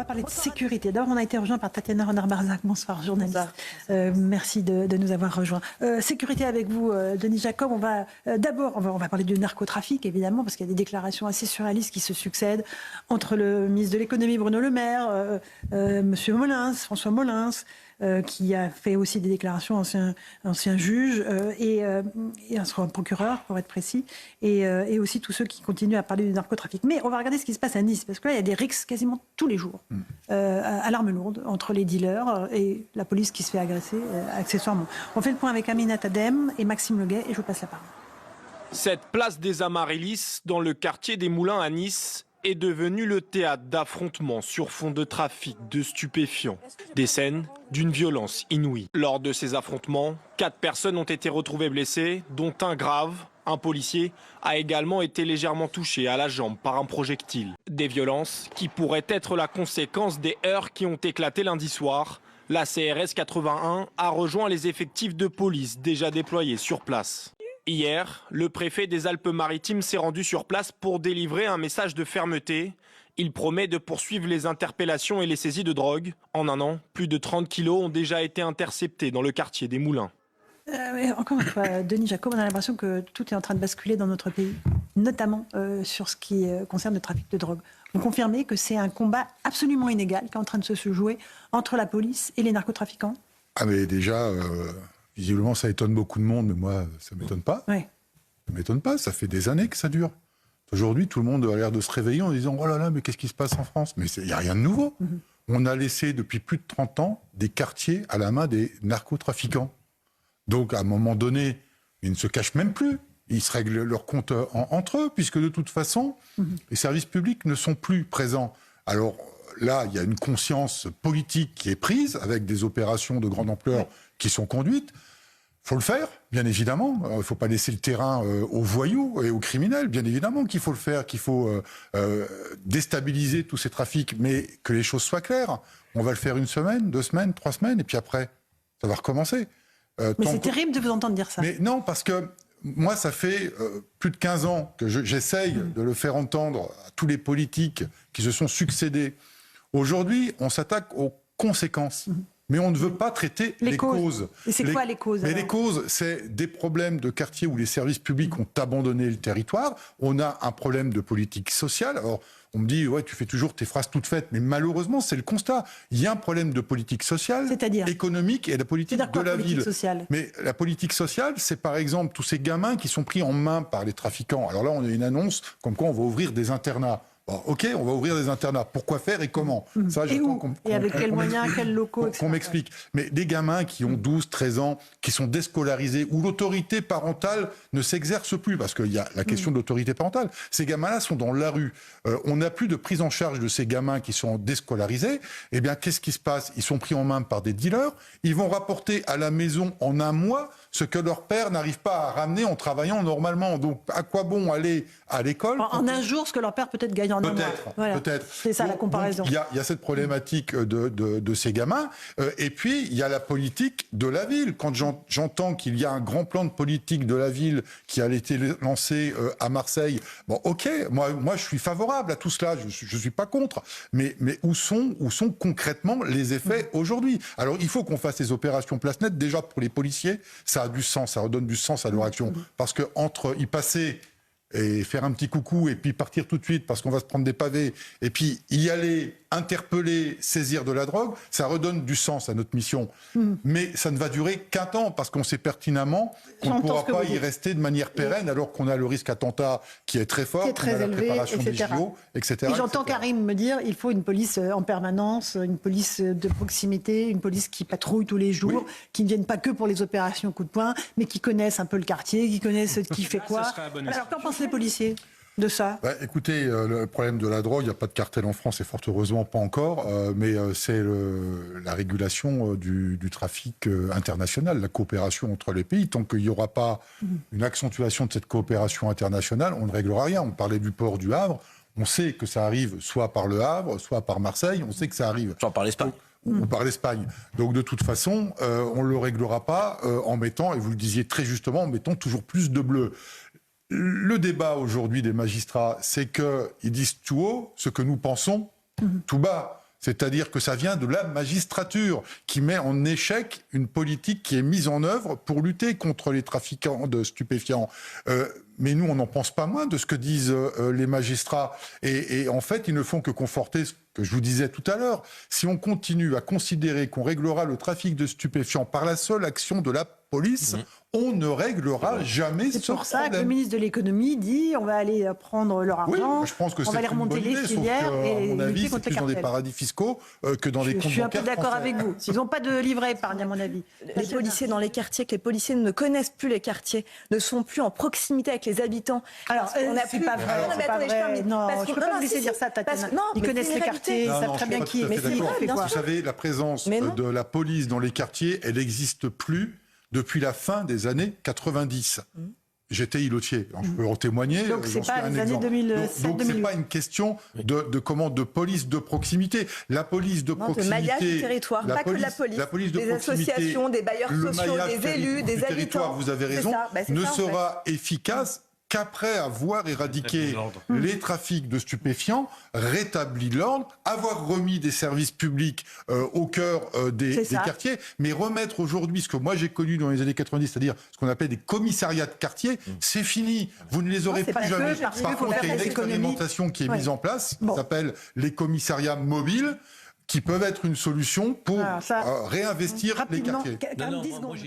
parler de sécurité. D'abord, on a été rejoint par Tatiana Renard-Barzac. Bonsoir, journaliste. Merci de nous avoir rejoints. Sécurité avec vous, Denis Jacob. D'abord, on va parler du narcotrafic, évidemment, parce qu'il y a des déclarations assez surréalistes qui se succèdent entre le ministre de l'économie, Bruno Le Maire, Monsieur Molins, François Molins, qui a fait aussi des déclarations, ancien juge, et un procureur, pour être précis, et aussi tous ceux qui continuent à parler du narcotrafic. Mais on va regarder ce qui se passe à Nice, parce que là, il y a des rixes quasiment tous les jours, à l'arme lourde, entre les dealers et la police qui se fait agresser, accessoirement. On fait le point avec Aminata Adem et Maxime Leguet, et je vous passe la parole. Cette place des Amaryllis, dans le quartier des Moulins à Nice, est devenue le théâtre d'affrontements sur fond de trafic de stupéfiants. Des scènes d'une violence inouïe. Lors de ces affrontements, 4 personnes ont été retrouvées blessées, dont un grave. Un policier a également été légèrement touché à la jambe par un projectile. Des violences qui pourraient être la conséquence des heurts qui ont éclaté lundi soir. La CRS 81 a rejoint les effectifs de police déjà déployés sur place. Hier, le préfet des Alpes-Maritimes s'est rendu sur place pour délivrer un message de fermeté. Il promet de poursuivre les interpellations et les saisies de drogue. En un an, plus de 30 kilos ont déjà été interceptés dans le quartier des Moulins. Encore une fois, Denis Jacob, on a l'impression que tout est en train de basculer dans notre pays, notamment sur ce qui concerne le trafic de drogue. Vous confirmez que c'est un combat absolument inégal qui est en train de se jouer entre la police et les narcotrafiquants ? Ah mais déjà, visiblement ça étonne beaucoup de monde, mais moi ça ne m'étonne pas. Oui. Ça ne m'étonne pas, ça fait des années que ça dure. Aujourd'hui, tout le monde a l'air de se réveiller en disant « Oh là là, mais qu'est-ce qui se passe en France ?» Mais il n'y a rien de nouveau. On a laissé depuis plus de 30 ans des quartiers à la main des narcotrafiquants. Donc, à un moment donné, ils ne se cachent même plus. Ils se règlent leurs comptes entre eux, puisque de toute façon, les services publics ne sont plus présents. Alors là, il y a une conscience politique qui est prise, avec des opérations de grande ampleur qui sont conduites. Il faut le faire, bien évidemment. Il ne faut pas laisser le terrain aux voyous et aux criminels. Bien évidemment qu'il faut le faire, qu'il faut déstabiliser tous ces trafics, mais que les choses soient claires. On va le faire 1 semaine, 2 semaines, 3 semaines, et puis après, ça va recommencer. Mais c'est terrible de vous entendre dire ça. Mais non, parce que moi, ça fait plus de 15 ans que j'essaye de le faire entendre à tous les politiques qui se sont succédés. Aujourd'hui, on s'attaque aux conséquences. Mais on ne veut pas traiter les causes. Et c'est quoi les causes? Mais les causes, c'est des problèmes de quartier où les services publics ont abandonné le territoire. On a un problème de politique sociale. Alors, on me dit, ouais, tu fais toujours tes phrases toutes faites. Mais malheureusement, c'est le constat. Il y a un problème de politique sociale, économique et la politique de la ville. Mais la politique sociale, c'est par exemple tous ces gamins qui sont pris en main par les trafiquants. Alors là, on a une annonce comme quoi on va ouvrir des internats. Bon, ok, on va ouvrir des internats. Pourquoi faire et comment? Ça, et où et avec quels moyens, quels locaux, etc. Qu'on m'explique. Mais des gamins qui ont 12, 13 ans, qui sont déscolarisés, où l'autorité parentale ne s'exerce plus, parce qu'il y a la question de l'autorité parentale. Ces gamins-là sont dans la rue. On n'a plus de prise en charge de ces gamins qui sont déscolarisés. Eh bien, qu'est-ce qui se passe? Ils sont pris en main par des dealers. Ils vont rapporter à la maison en 1 mois ce que leur père n'arrive pas à ramener en travaillant normalement. Donc, à quoi bon aller à l'école? En 1 jour, ce que leur père peut-être gagne en 1 mois. Voilà. Peut-être. C'est ça la comparaison. Il y a cette problématique de ces gamins. Et puis, il y a la politique de la ville. Quand j'entends qu'il y a un grand plan de politique de la ville qui a été lancé à Marseille, bon, ok, moi je suis favorable à tout cela, je suis pas contre. Mais où sont concrètement les effets aujourd'hui? Alors, il faut qu'on fasse des opérations place nette. Déjà, pour les policiers, ça a du sens, ça redonne du sens à leur action. Parce que entre y passer et faire un petit coucou et puis partir tout de suite parce qu'on va se prendre des pavés et puis y aller, interpeller, saisir de la drogue, ça redonne du sens à notre mission. Mais ça ne va durer qu'1 temps parce qu'on sait pertinemment qu'on ne pourra pas y rester de manière pérenne alors qu'on a le risque attentat qui est très fort, qui est très élevé, la préparation des JO, etc. Et j'entends Karim me dire il faut une police en permanence, une police de proximité, une police qui patrouille tous les jours, qui ne viennent pas que pour les opérations coup de poing, mais qui connaissent un peu le quartier, qui connaissent qui fait quoi. Alors qu'en pensent les policiers de ça? Écoutez, le problème de la drogue, il n'y a pas de cartel en France et fort heureusement pas encore, mais c'est la régulation du trafic international, la coopération entre les pays. Tant qu'il n'y aura pas une accentuation de cette coopération internationale, on ne réglera rien. On parlait du port du Havre, on sait que ça arrive soit par le Havre, soit par Marseille, on sait que ça arrive. Soit par l'Espagne. On parle d'Espagne. Donc de toute façon, on ne le réglera pas en mettant, et vous le disiez très justement, en mettant toujours plus de bleu. Le débat aujourd'hui des magistrats, c'est qu'ils disent tout haut ce que nous pensons tout bas. C'est-à-dire que ça vient de la magistrature qui met en échec une politique qui est mise en œuvre pour lutter contre les trafiquants de stupéfiants. Mais nous, on n'en pense pas moins de ce que disent les magistrats. Et en fait, ils ne font que conforter ce que je vous disais tout à l'heure. Si on continue à considérer qu'on réglera le trafic de stupéfiants par la seule action de la police, on ne réglera jamais ce problème. C'est pour ça que le ministre de l'économie dit on va aller prendre leur argent, je pense que on va aller remonter les filières et à mon avis, lutter c'est contre les plus dans des cartels. paradis fiscaux que dans des comptes bancaires. Je suis un peu d'accord français. avec vous. Ils n'ont pas de livret épargne, à mon avis. Les policiers dans les quartiers, que les policiers ne connaissent plus les quartiers, ne sont plus en proximité avec les habitants. Alors, c'est pas vrai. Non, mais attendez, je termine. Non, Parce je que- peux pas non, vous laisser si, dire ça, parce Tatiana. que- non, Ils mais connaissent c'est les une quartiers, ils réalité. savent très bien qui est. Mais c'est vrai, bien Vous sûr. savez, la présence Mais non. de la police dans les quartiers, elle n'existe plus depuis la fin des années 90. J'étais îlotier, alors je peux en témoigner. Donc, c'est j'en suis pas un les années exemple. 2007, Donc c'est 2008. pas une question de police de proximité. La police de Non, de proximité, maillage du territoire, pas que de la police, de des proximité, associations, des bailleurs le sociaux, maillage des élus, des du territoire, habitants. vous avez C'est raison, ça, c'est ne ça, en fait. sera efficace qu'après avoir éradiqué les trafics de stupéfiants, rétabli l'ordre, avoir remis des services publics au cœur des quartiers, mais remettre aujourd'hui ce que moi j'ai connu dans les années 90, c'est-à-dire ce qu'on appelle des commissariats de quartier, c'est fini. Vous ne les aurez c'est plus pas jamais. que parce Par qu'il faut contre, il y a une faire des économies. expérimentation qui est mise en place, qui s'appelle les commissariats mobiles, qui peuvent être une solution pour réinvestir les Rapidement, quartiers. quand même 10 secondes.